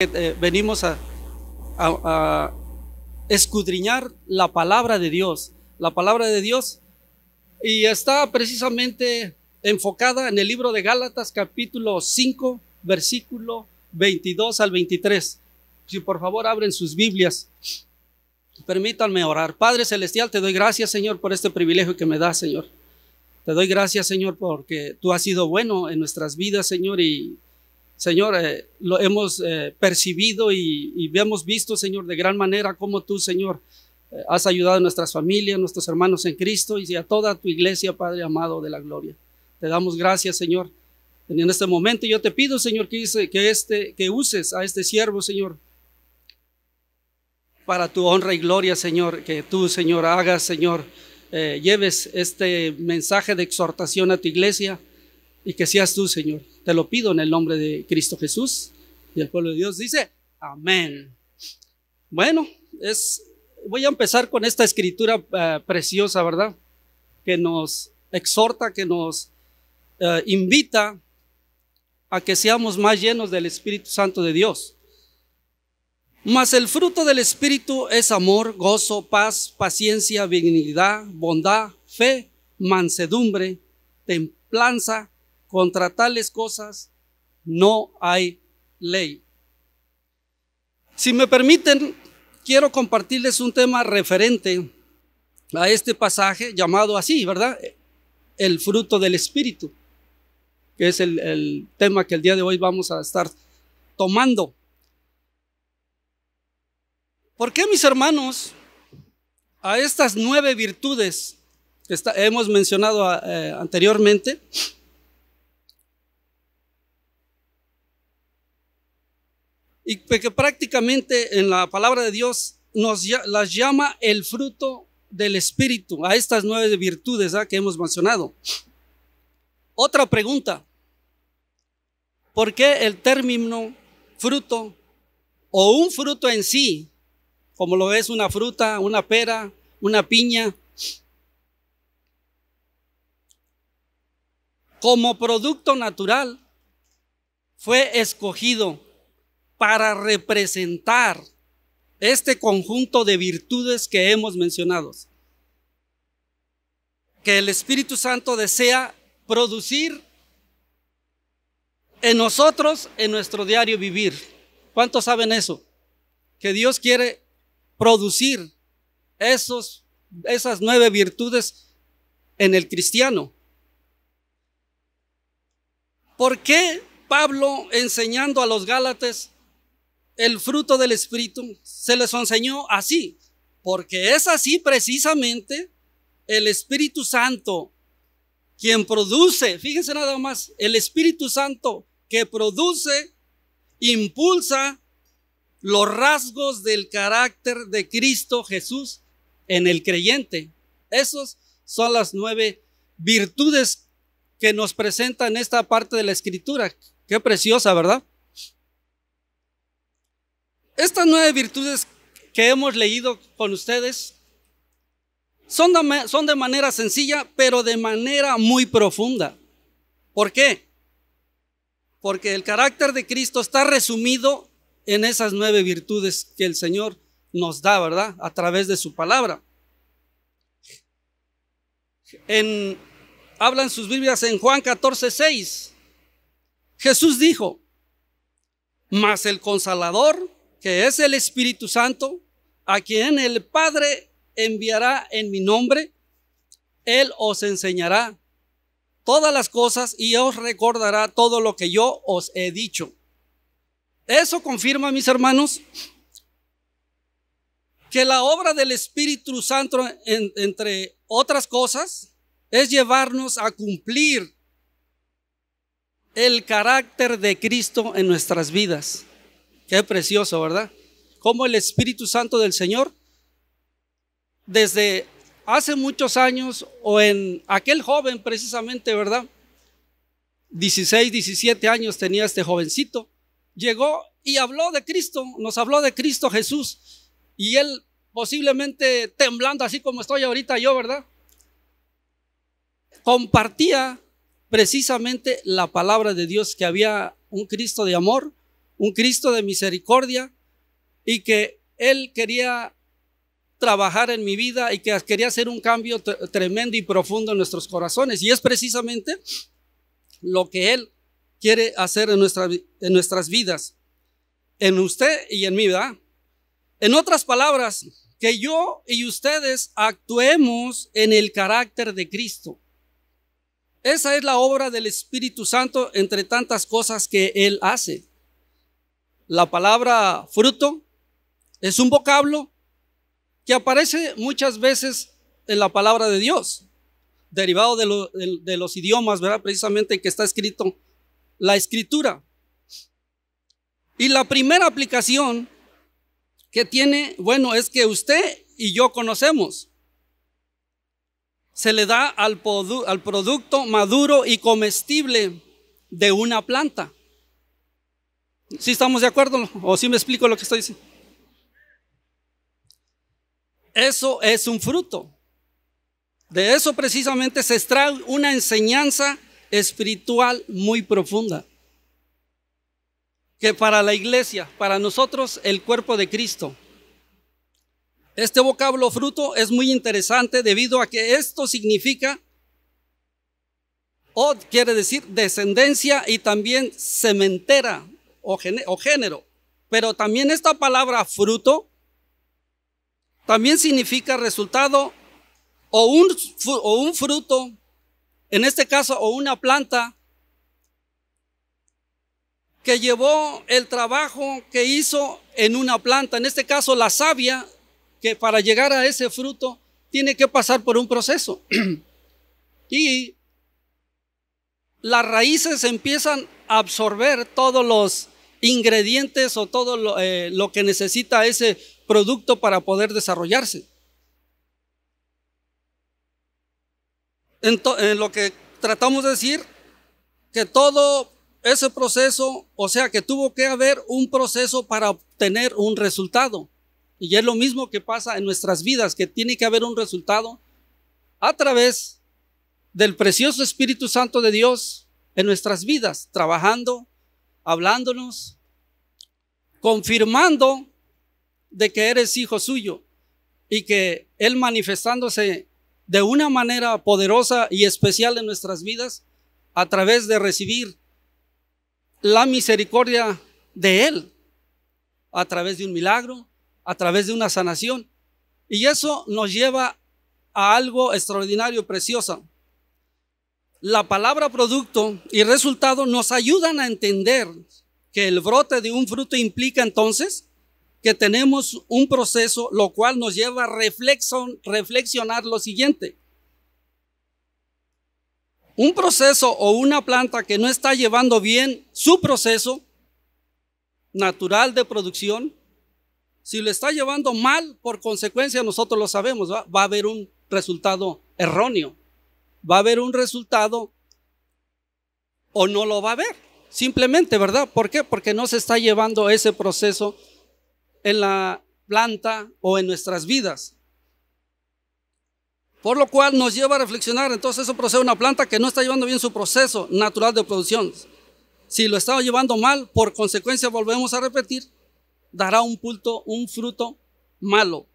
Venimos a escudriñar la palabra de Dios. La palabra de Dios, y está precisamente enfocada en el libro de Gálatas, capítulo 5, versículo 22 al 23. Si por favor abren sus Biblias, permítanme orar. Padre Celestial, te doy gracias, Señor, por este privilegio que me das, Señor. Te doy gracias, Señor, porque tú has sido bueno en nuestras vidas, Señor, y Señor, lo hemos percibido y hemos visto, Señor, de gran manera cómo tú, Señor, has ayudado a nuestras familias, nuestros hermanos en Cristo y a toda tu iglesia, Padre amado de la gloria. Te damos gracias, Señor. En este momento yo te pido, Señor, que uses a este siervo, Señor, para tu honra y gloria, Señor. Que tú, Señor, hagas, Señor, lleves este mensaje de exhortación a tu iglesia y que seas tú, Señor. Te lo pido en el nombre de Cristo Jesús. Y el pueblo de Dios dice, amén. Bueno, voy a empezar con esta escritura preciosa, ¿verdad? Que nos exhorta, que nos invita a que seamos más llenos del Espíritu Santo de Dios. Mas el fruto del Espíritu es amor, gozo, paz, paciencia, benignidad, bondad, fe, mansedumbre, templanza. Contra tales cosas no hay ley. Si me permiten, quiero compartirles un tema referente a este pasaje llamado así, ¿verdad? El fruto del Espíritu, que es el tema que el día de hoy vamos a estar tomando. ¿Por qué, mis hermanos, a estas 9 virtudes que hemos mencionado anteriormente, y que prácticamente en la palabra de Dios las llama el fruto del Espíritu, a estas 9 virtudes que hemos mencionado? Otra pregunta: ¿por qué el término fruto o un fruto en sí, como lo es una fruta, una pera, una piña, como producto natural, fue escogido para representar este conjunto de virtudes que hemos mencionado, que el Espíritu Santo desea producir en nosotros, en nuestro diario vivir? ¿Cuántos saben eso? Que Dios quiere producir esas 9 virtudes en el cristiano. ¿Por qué Pablo, enseñando a los Gálatas el fruto del Espíritu, se les enseñó así? Porque es así precisamente el Espíritu Santo quien produce. Fíjense nada más, el Espíritu Santo que produce, impulsa los rasgos del carácter de Cristo Jesús en el creyente. Esas son las 9 virtudes que nos presenta en esta parte de la Escritura. Qué preciosa, ¿verdad? Estas 9 virtudes que hemos leído con ustedes son de manera sencilla, pero de manera muy profunda. ¿Por qué? Porque el carácter de Cristo está resumido en esas 9 virtudes que el Señor nos da, ¿verdad? A través de su palabra. Hablan sus Biblias en Juan 14:6. Jesús dijo: mas el Consolador, que es el Espíritu Santo, a quien el Padre enviará en mi nombre, Él os enseñará todas las cosas y os recordará todo lo que yo os he dicho. Eso confirma, mis hermanos, que la obra del Espíritu Santo, entre otras cosas, es llevarnos a cumplir el carácter de Cristo en nuestras vidas. Qué precioso, ¿verdad? Como el Espíritu Santo del Señor, desde hace muchos años, o en aquel joven precisamente, ¿verdad? 16, 17 años tenía este jovencito. Llegó y habló de Cristo, nos habló de Cristo Jesús. Y él posiblemente temblando así como estoy ahorita yo, ¿verdad? Compartía precisamente la palabra de Dios, que había un Cristo de amor, un Cristo de misericordia y que Él quería trabajar en mi vida y que quería hacer un cambio tremendo y profundo en nuestros corazones. Y es precisamente lo que Él quiere hacer en nuestras vidas, en usted y en mí, ¿verdad? En otras palabras, que yo y ustedes actuemos en el carácter de Cristo. Esa es la obra del Espíritu Santo entre tantas cosas que Él hace. La palabra fruto es un vocablo que aparece muchas veces en la palabra de Dios, derivado de los idiomas, ¿verdad? Precisamente que está escrito la Escritura. Y la primera aplicación que tiene, bueno, es que usted y yo conocemos. Se le da al producto maduro y comestible de una planta. ¿Sí estamos de acuerdo? ¿O sí me explico lo que estoy diciendo? Eso es un fruto. De eso precisamente se extrae una enseñanza espiritual muy profunda. Que para la iglesia, para nosotros, el cuerpo de Cristo, este vocablo fruto es muy interesante debido a que esto significa, o quiere decir descendencia y también sementera o género. Pero también esta palabra fruto también significa resultado o un fruto, en este caso, o una planta que llevó el trabajo que hizo en una planta, en este caso la savia, que para llegar a ese fruto tiene que pasar por un proceso. Y las raíces empiezan a absorber todos los ingredientes o todo lo que necesita ese producto para poder desarrollarse. En lo que tratamos de decir, que todo ese proceso, o sea que tuvo que haber un proceso para obtener un resultado. Y es lo mismo que pasa en nuestras vidas, que tiene que haber un resultado a través del precioso Espíritu Santo de Dios en nuestras vidas, trabajando, hablándonos, confirmando de que eres hijo suyo y que Él manifestándose de una manera poderosa y especial en nuestras vidas a través de recibir la misericordia de Él, a través de un milagro, a través de una sanación. Y eso nos lleva a algo extraordinario, precioso. La palabra producto y resultado nos ayudan a entender que el brote de un fruto implica entonces que tenemos un proceso, lo cual nos lleva a reflexionar lo siguiente. Un proceso o una planta que no está llevando bien su proceso natural de producción, si lo está llevando mal, por consecuencia nosotros lo sabemos, va a haber un resultado erróneo, va a haber un resultado o no lo va a haber, simplemente, ¿verdad? ¿Por qué? Porque no se está llevando ese proceso en la planta o en nuestras vidas. Por lo cual nos lleva a reflexionar, entonces eso procede una planta que no está llevando bien su proceso natural de producción. Si lo está llevando mal, por consecuencia volvemos a repetir, dará un fruto malo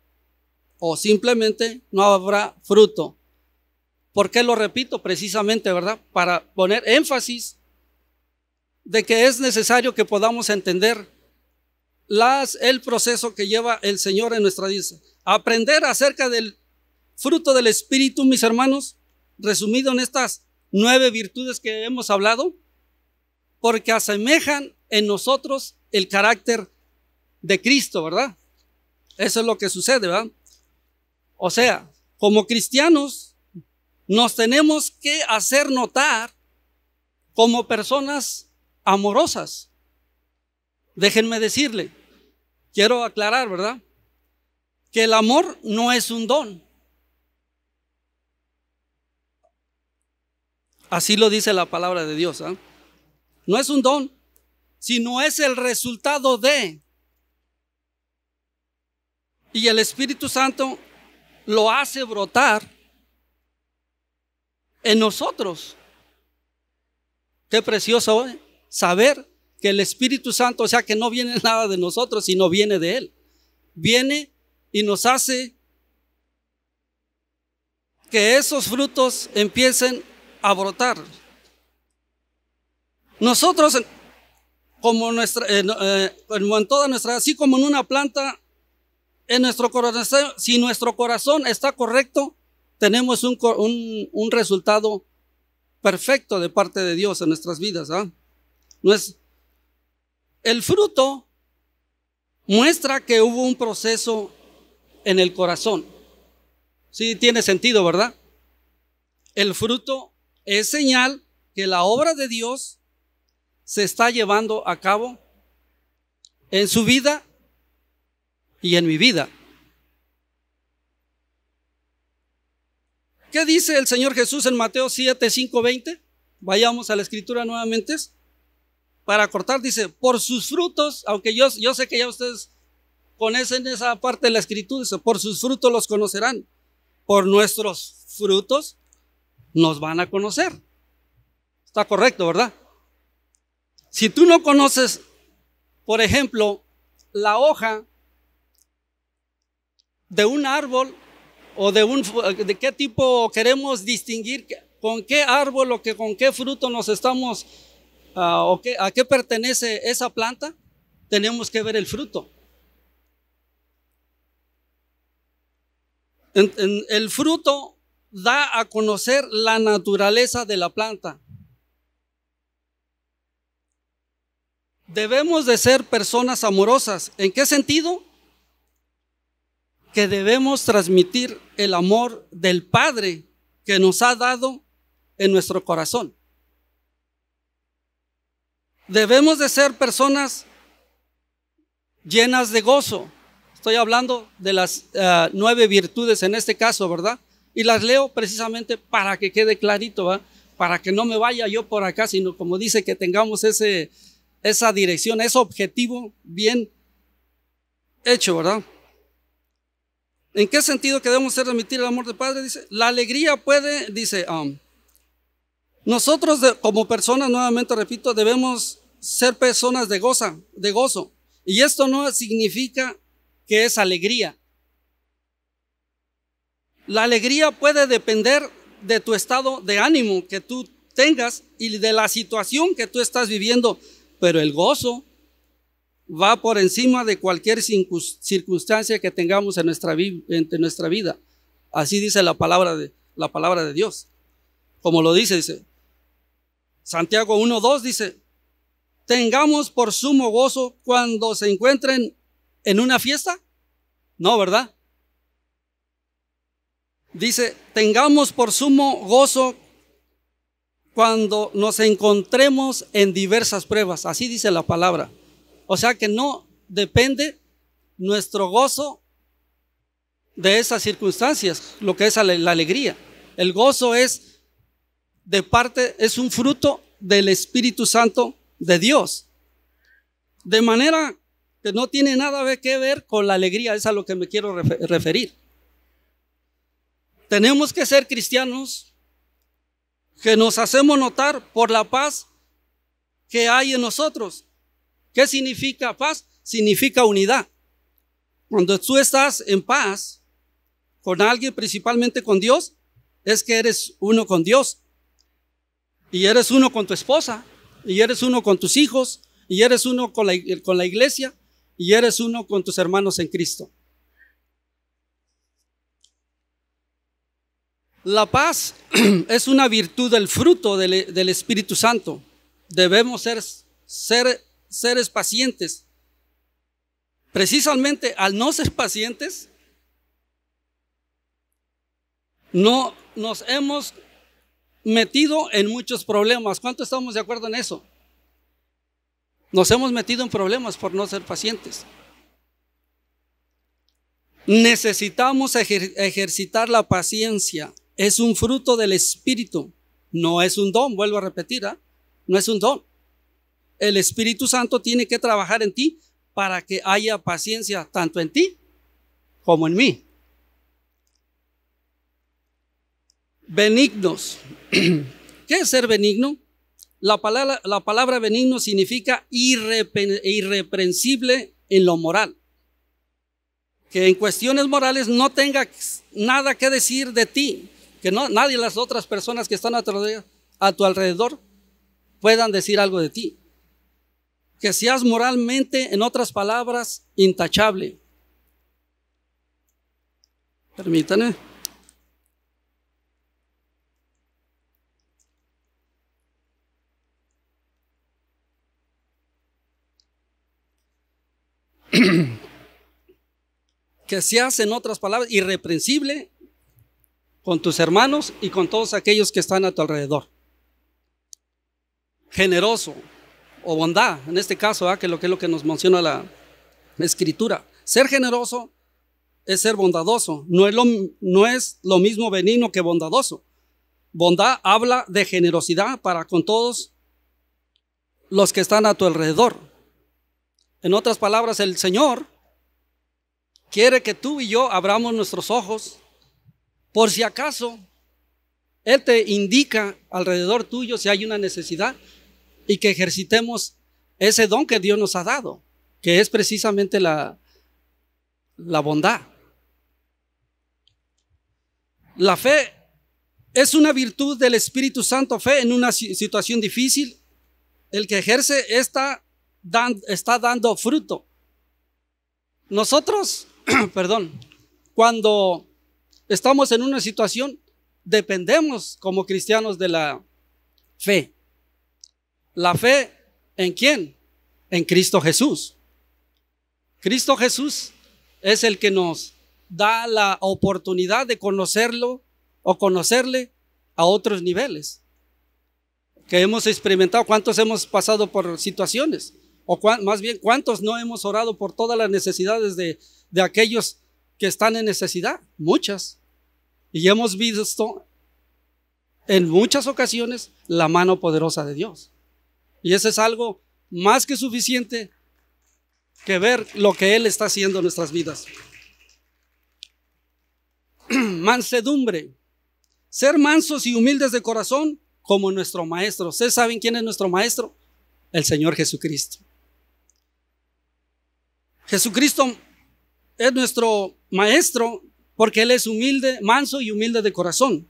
o simplemente no habrá fruto. ¿Por qué lo repito? Precisamente, ¿verdad? Para poner énfasis de que es necesario que podamos entender el proceso que lleva el Señor en nuestra vida. Aprender acerca del fruto del Espíritu, mis hermanos, resumido en estas 9 virtudes que hemos hablado, porque asemejan en nosotros el carácter de Cristo, ¿verdad? Eso es lo que sucede, ¿verdad? O sea, como cristianos nos tenemos que hacer notar como personas amorosas. Déjenme decirle, quiero aclarar, ¿verdad? Que el amor no es un don. Así lo dice la palabra de Dios, ¿eh? No es un don, sino es el resultado de. Y el Espíritu Santo lo hace brotar en nosotros. Qué precioso saber que el Espíritu Santo, o sea, que no viene nada de nosotros, sino viene de Él. Viene y nos hace que esos frutos empiecen a brotar. Nosotros, como en toda nuestra, así como en una planta, en nuestro corazón, si nuestro corazón está correcto, tenemos un resultado perfecto de parte de Dios en nuestras vidas. No es, el fruto muestra que hubo un proceso en el corazón. Sí, tiene sentido, ¿verdad? El fruto es señal que la obra de Dios se está llevando a cabo en su vida y en mi vida. ¿Qué dice el Señor Jesús en Mateo 7, 5, 20? Vayamos a la escritura nuevamente. Para cortar, dice, por sus frutos, aunque yo sé que ya ustedes conocen esa parte de la escritura, dice, por sus frutos los conocerán. Por nuestros frutos nos van a conocer. Está correcto, ¿verdad? Si tú no conoces, por ejemplo, la hoja de un árbol o de qué tipo queremos distinguir, con qué árbol o con qué fruto nos estamos, a qué pertenece esa planta, tenemos que ver el fruto. El fruto da a conocer la naturaleza de la planta. Debemos de ser personas amorosas. ¿En qué sentido? Que debemos transmitir el amor del Padre que nos ha dado en nuestro corazón. Debemos de ser personas llenas de gozo. Estoy hablando de las 9 virtudes en este caso, ¿verdad? Y las leo precisamente para que quede clarito, ¿verdad? Para que no me vaya yo por acá, sino como dice, que tengamos esa dirección, ese objetivo bien hecho, ¿verdad? ¿En qué sentido que debemos transmitir el amor del Padre? Dice, la alegría puede, dice, nosotros como personas, nuevamente repito, debemos ser personas de gozo. Y esto no significa que es alegría. La alegría puede depender de tu estado de ánimo que tú tengas y de la situación que tú estás viviendo, pero el gozo va por encima de cualquier circunstancia que tengamos en nuestra vida. Así dice la palabra de Dios. Como lo dice Santiago 1:2, dice, tengamos por sumo gozo cuando se encuentren en una fiesta. No, ¿verdad? Dice, tengamos por sumo gozo cuando nos encontremos en diversas pruebas. Así dice la palabra. O sea que no depende nuestro gozo de esas circunstancias, lo que es la alegría. El gozo es un fruto del Espíritu Santo de Dios. De manera que no tiene nada que ver con la alegría, es a lo que me quiero referir. Tenemos que ser cristianos que nos hacemos notar por la paz que hay en nosotros. ¿Qué significa paz? Significa unidad. Cuando tú estás en paz con alguien, principalmente con Dios, es que eres uno con Dios. Y eres uno con tu esposa, y eres uno con tus hijos, y eres uno con la iglesia, y eres uno con tus hermanos en Cristo. La paz es una virtud del fruto del Espíritu Santo. Debemos ser seres pacientes. Precisamente al no ser pacientes, no nos hemos metido en muchos problemas. ¿Cuánto estamos de acuerdo en eso? Nos hemos metido en problemas por no ser pacientes. Necesitamos ejercitar la paciencia. Es un fruto del Espíritu, no es un don. Vuelvo a repetir, no es un don. El Espíritu Santo tiene que trabajar en ti para que haya paciencia tanto en ti como en mí. Benignos. ¿Qué es ser benigno? La palabra benigno significa irreprensible en lo moral. Que en cuestiones morales no tenga nada que decir de ti. Que no, nadie, las otras personas que están a tu alrededor puedan decir algo de ti. Que seas moralmente, en otras palabras, intachable. Permítanme. Que seas, en otras palabras, irreprensible con tus hermanos y con todos aquellos que están a tu alrededor. Generoso o bondad, en este caso, que es lo que nos menciona la Escritura. Ser generoso es ser bondadoso. No es lo mismo benigno que bondadoso. Bondad habla de generosidad para con todos los que están a tu alrededor. En otras palabras, el Señor quiere que tú y yo abramos nuestros ojos por si acaso Él te indica alrededor tuyo si hay una necesidad y que ejercitemos ese don que Dios nos ha dado, que es precisamente la bondad. La fe es una virtud del Espíritu Santo. Fe en una situación difícil, el que ejerce está dando fruto. Nosotros, cuando estamos en una situación, dependemos como cristianos de la fe. ¿La fe en quién? En Cristo Jesús. Cristo Jesús es el que nos da la oportunidad de conocerlo o conocerle a otros niveles que hemos experimentado. ¿Cuántos hemos pasado por situaciones? O más bien, ¿cuántos no hemos orado por todas las necesidades de aquellos que están en necesidad? Muchas. Y hemos visto en muchas ocasiones la mano poderosa de Dios. Y eso es algo más que suficiente que ver lo que Él está haciendo en nuestras vidas. Mansedumbre. Ser mansos y humildes de corazón como nuestro maestro. ¿Ustedes saben quién es nuestro maestro? El Señor Jesucristo. Jesucristo es nuestro maestro porque Él es humilde, manso y humilde de corazón.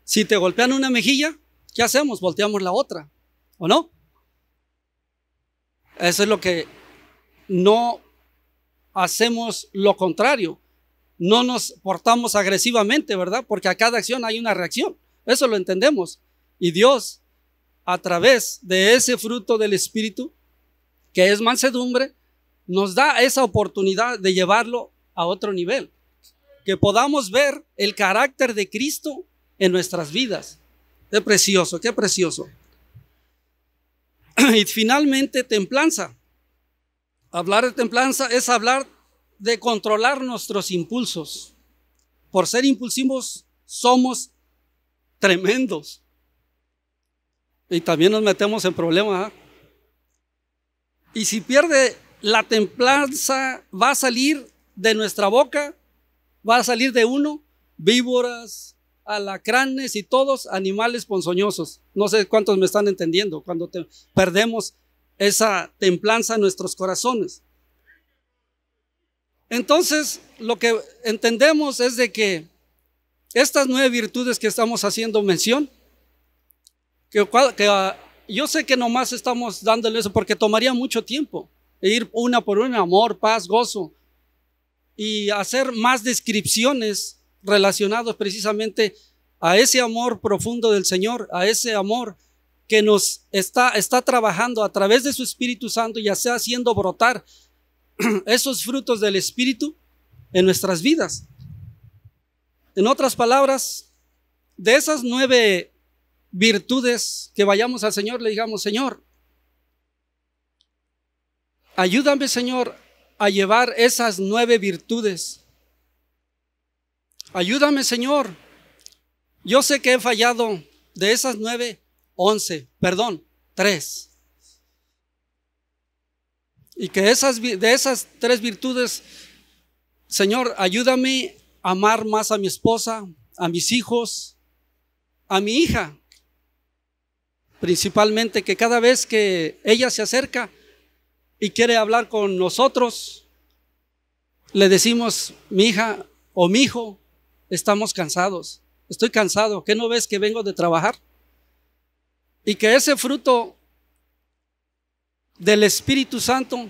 Si te golpean una mejilla, ¿qué hacemos? Volteamos la otra, ¿o no? Eso es lo que no hacemos, lo contrario. No nos portamos agresivamente, ¿verdad? Porque a cada acción hay una reacción. Eso lo entendemos. Y Dios, a través de ese fruto del Espíritu, que es mansedumbre, nos da esa oportunidad de llevarlo a otro nivel. Que podamos ver el carácter de Cristo en nuestras vidas. Qué precioso, qué precioso. Y finalmente, templanza. Hablar de templanza es hablar de controlar nuestros impulsos. Por ser impulsivos somos tremendos. Y también nos metemos en problemas. Y si pierde la templanza, va a salir de nuestra boca, va a salir de uno, víboras, alacranes y todos animales ponzoñosos. No sé cuántos me están entendiendo cuando perdemos esa templanza en nuestros corazones. Entonces, lo que entendemos es de que estas 9 virtudes que estamos haciendo mención, que yo sé que nomás estamos dándole eso porque tomaría mucho tiempo, ir una por una, amor, paz, gozo, y hacer más descripciones relacionadas precisamente a ese amor profundo del Señor, a ese amor que nos está trabajando a través de su Espíritu Santo, ya sea haciendo brotar esos frutos del Espíritu en nuestras vidas. En otras palabras, de esas 9 virtudes, que vayamos al Señor, le digamos: Señor, ayúdame, Señor, a llevar esas 9 virtudes. Ayúdame, Señor. Yo sé que he fallado. De esas 9, 3. Y que de esas 3 virtudes, Señor, ayúdame a amar más a mi esposa, a mis hijos, a mi hija. principalmente que cada vez que ella se acerca y quiere hablar con nosotros, le decimos: mi hija o mi hijo, estamos cansados, estoy cansado, ¿qué no ves que vengo de trabajar? Y que ese fruto del Espíritu Santo,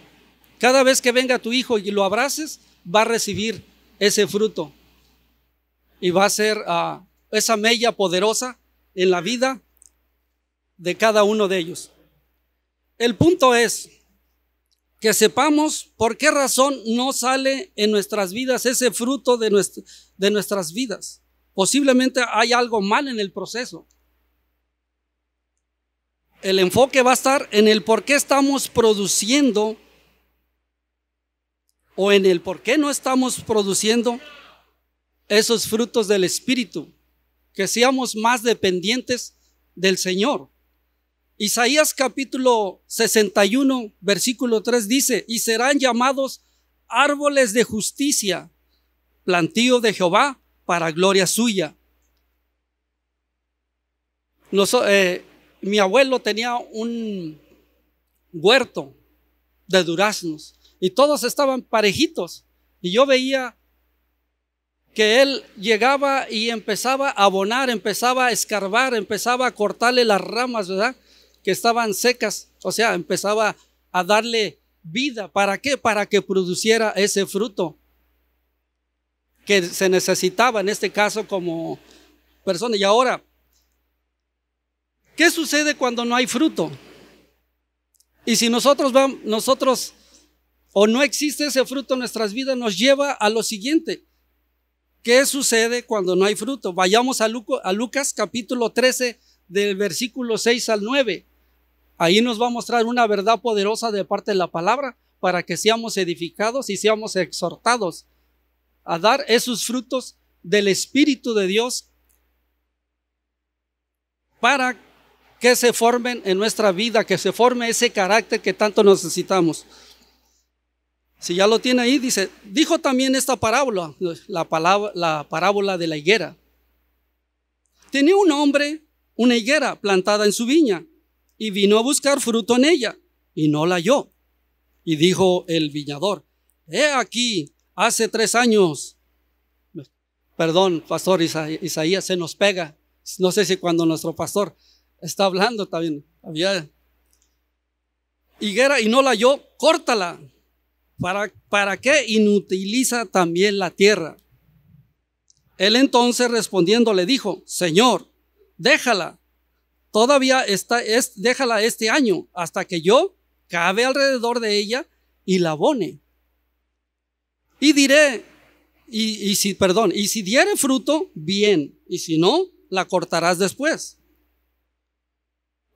cada vez que venga tu hijo y lo abraces, va a recibir ese fruto y va a ser esa mella poderosa en la vida de cada uno de ellos. El punto es que sepamos por qué razón no sale en nuestras vidas ese fruto de nuestras vidas. Posiblemente hay algo mal en el proceso. El enfoque va a estar en el por qué estamos produciendo o en el por qué no estamos produciendo esos frutos del Espíritu, que seamos más dependientes del Señor. Isaías capítulo 61 versículo 3 dice: y serán llamados árboles de justicia, plantío de Jehová para gloria suya. Mi abuelo tenía un huerto de duraznos y todos estaban parejitos, y yo veía que él llegaba y empezaba a abonar, empezaba a escarbar, empezaba a cortarle las ramas, ¿verdad?, que estaban secas. O sea, empezaba a darle vida. ¿Para qué? Para que produciera ese fruto que se necesitaba en este caso como persona. Y ahora, ¿qué sucede cuando no hay fruto? Y si nosotros o no existe ese fruto en nuestras vidas, nos lleva a lo siguiente: ¿qué sucede cuando no hay fruto? Vayamos a Lucas capítulo 13 del versículo 6 al 9. Ahí nos va a mostrar una verdad poderosa de parte de la palabra para que seamos edificados y seamos exhortados a dar esos frutos del Espíritu de Dios para que se formen en nuestra vida, que se forme ese carácter que tanto necesitamos. Si ya lo tiene ahí, dice: dijo también esta parábola, la parábola de la higuera. Tenía un hombre una higuera plantada en su viña, y vino a buscar fruto en ella, y no la halló. Y dijo el viñador: he aquí, hace 3 años, perdón, pastor Isaías, se nos pega. No sé si cuando nuestro pastor está hablando también había higuera y no la halló, córtala. ¿Para qué inutiliza también la tierra? Él entonces respondiendo le dijo: Señor, déjala, todavía déjala este año, hasta que yo cabe alrededor de ella y la abone. Y diré, y si diere fruto, bien, y si no, la cortarás después.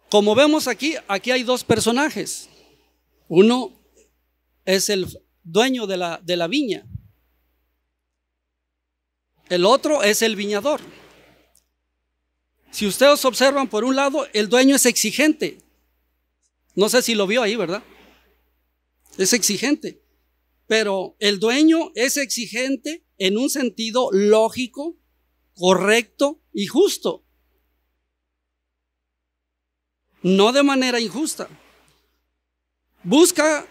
Como vemos aquí hay 2 personajes. Uno es el dueño de la viña. El otro es el viñador. Si ustedes observan, por un lado, el dueño es exigente. No sé si lo vio ahí, ¿verdad? Es exigente. Pero el dueño es exigente en un sentido lógico, correcto y justo. No de manera injusta. Busca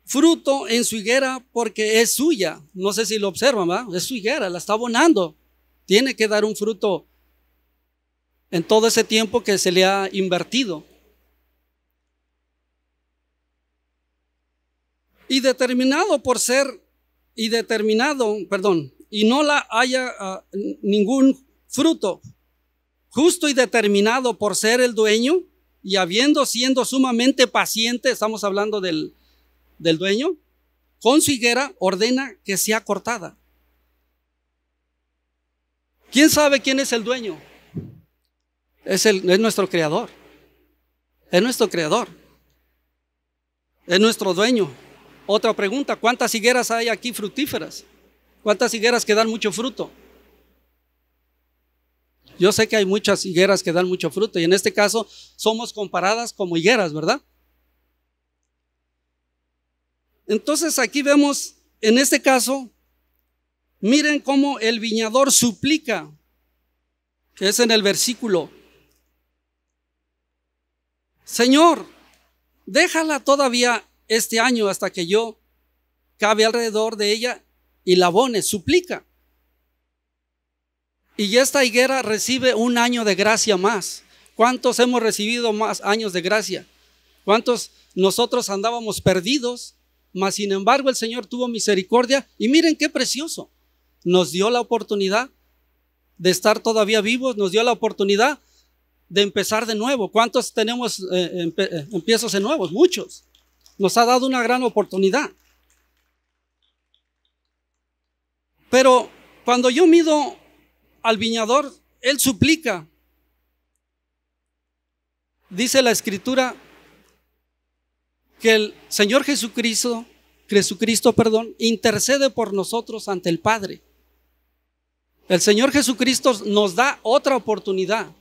fruto en su higuera porque es suya. No sé si lo observan, ¿verdad? Es su higuera, la está abonando. Tiene que dar un fruto en todo ese tiempo que se le ha invertido. Y no la haya ningún fruto, justo y determinado por ser el dueño, y siendo sumamente paciente, estamos hablando del dueño, con su higuera ordena que sea cortada. ¿Quién sabe quién es el dueño? Es nuestro creador. Es nuestro creador. Es nuestro dueño. Otra pregunta: ¿cuántas higueras hay aquí fructíferas? ¿Cuántas higueras que dan mucho fruto? Yo sé que hay muchas higueras que dan mucho fruto, y en este caso somos comparadas como higueras, ¿verdad? Entonces aquí vemos, en este caso, miren cómo el viñador suplica, que es en el versículo Señor, déjala todavía este año hasta que yo cabe alrededor de ella y la abone, suplica. Y esta higuera recibe un año de gracia más. ¿Cuántos hemos recibido más años de gracia? ¿Cuántos nosotros andábamos perdidos? Mas sin embargo el Señor tuvo misericordia y miren qué precioso. Nos dio la oportunidad de estar todavía vivos, nos dio la oportunidad de empezar de nuevo. ¿Cuántos tenemos empiezos de nuevos? Muchos. Nos ha dado una gran oportunidad. Pero cuando yo mido al viñador, él suplica. Dice la Escritura que el Señor Jesucristo, intercede por nosotros ante el Padre. El Señor Jesucristo nos da otra oportunidad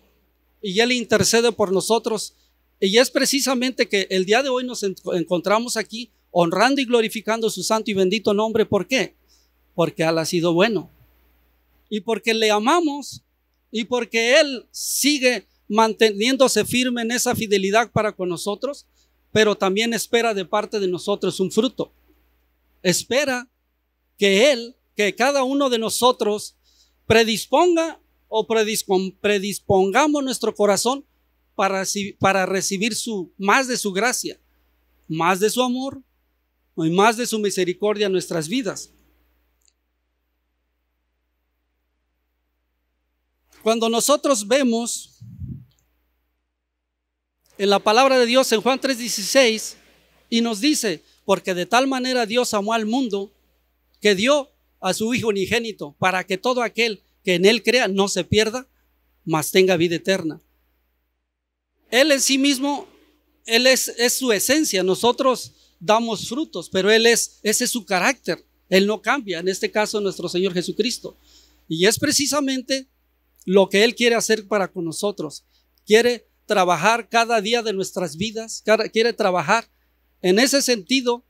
y Él intercede por nosotros. Y es precisamente que el día de hoy nos encontramos aquí honrando y glorificando su santo y bendito nombre. ¿Por qué? Porque Él ha sido bueno y porque le amamos y porque Él sigue manteniéndose firme en esa fidelidad para con nosotros, pero también espera de parte de nosotros un fruto. Espera que cada uno de nosotros predispongamos nuestro corazón para recibir más de su gracia, más de su amor y más de su misericordia en nuestras vidas. Cuando nosotros vemos en la palabra de Dios en Juan 3:16 y nos dice, porque de tal manera Dios amó al mundo que dio a su Hijo unigénito para que todo aquel que en Él crea no se pierda, mas tenga vida eterna. Él en sí mismo, Él es su esencia. Nosotros damos frutos, pero ese es su carácter. Él no cambia, en este caso nuestro Señor Jesucristo. Y es precisamente lo que Él quiere hacer para con nosotros. Quiere trabajar cada día de nuestras vidas, quiere trabajar en ese sentido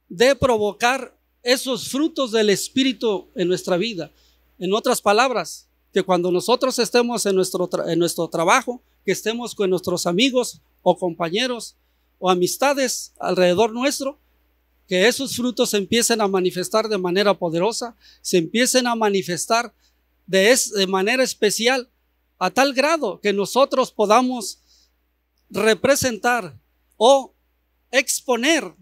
de provocar esos frutos del Espíritu en nuestra vida. En otras palabras, que cuando nosotros estemos en nuestro trabajo, que estemos con nuestros amigos o compañeros o amistades alrededor nuestro, que esos frutos se empiecen a manifestar de manera poderosa, se empiecen a manifestar de manera especial, a tal grado que nosotros podamos representar o exponer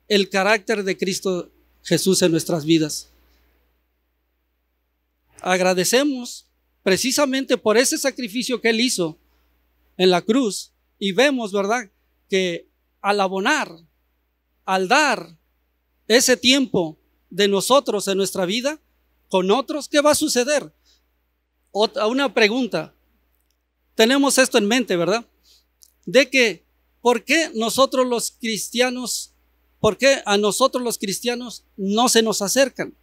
el carácter de Cristo Jesús en nuestras vidas. Agradecemos precisamente por ese sacrificio que Él hizo en la cruz y vemos, ¿verdad?, que al abonar, al dar ese tiempo de nosotros en nuestra vida con otros, ¿qué va a suceder? Una pregunta. Tenemos esto en mente, ¿verdad? De que, ¿por qué a nosotros los cristianos no se nos acercan?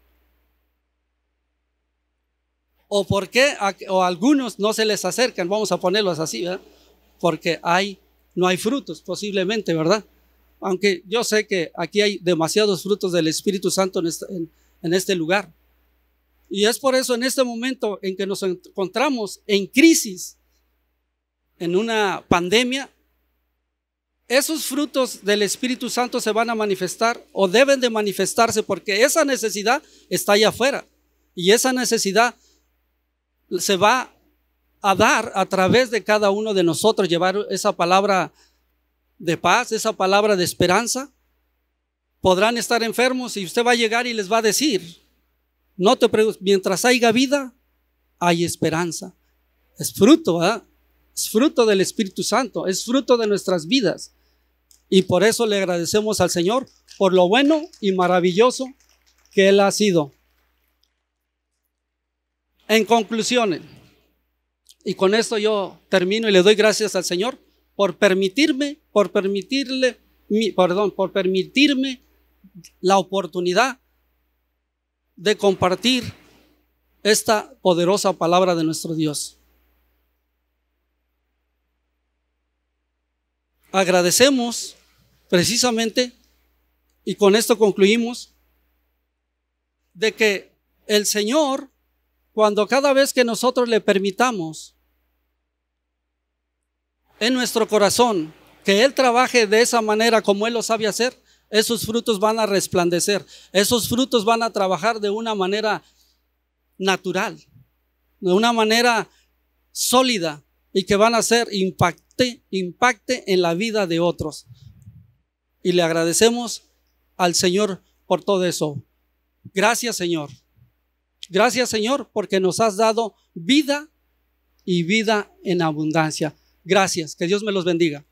¿O por qué a algunos no se les acercan? Vamos a ponerlos así, ¿verdad? Porque no hay frutos, posiblemente, ¿verdad? Aunque yo sé que aquí hay demasiados frutos del Espíritu Santo en este lugar. Y es por eso en este momento en que nos encontramos en crisis, en una pandemia, esos frutos del Espíritu Santo se van a manifestar o deben de manifestarse, porque esa necesidad está allá afuera y esa necesidad se va a dar a través de cada uno de nosotros, llevar esa palabra de paz, esa palabra de esperanza. Podrán estar enfermos y usted va a llegar y les va a decir, no te preocupes, mientras haya vida, hay esperanza. Es fruto, ¿verdad? Es fruto del Espíritu Santo, es fruto de nuestras vidas. Y por eso le agradecemos al Señor por lo bueno y maravilloso que Él ha sido. En conclusión, y con esto yo termino y le doy gracias al Señor por permitirme la oportunidad de compartir esta poderosa palabra de nuestro Dios. Agradecemos precisamente, y con esto concluimos, de que el Señor, cuando cada vez que nosotros le permitamos en nuestro corazón que Él trabaje de esa manera como Él lo sabe hacer, esos frutos van a resplandecer, esos frutos van a trabajar de una manera natural, de una manera sólida, y que van a hacer impacte en la vida de otros. Y le agradecemos al Señor por todo eso. Gracias, Señor. Gracias, Señor, porque nos has dado vida y vida en abundancia. Gracias. Que Dios me los bendiga.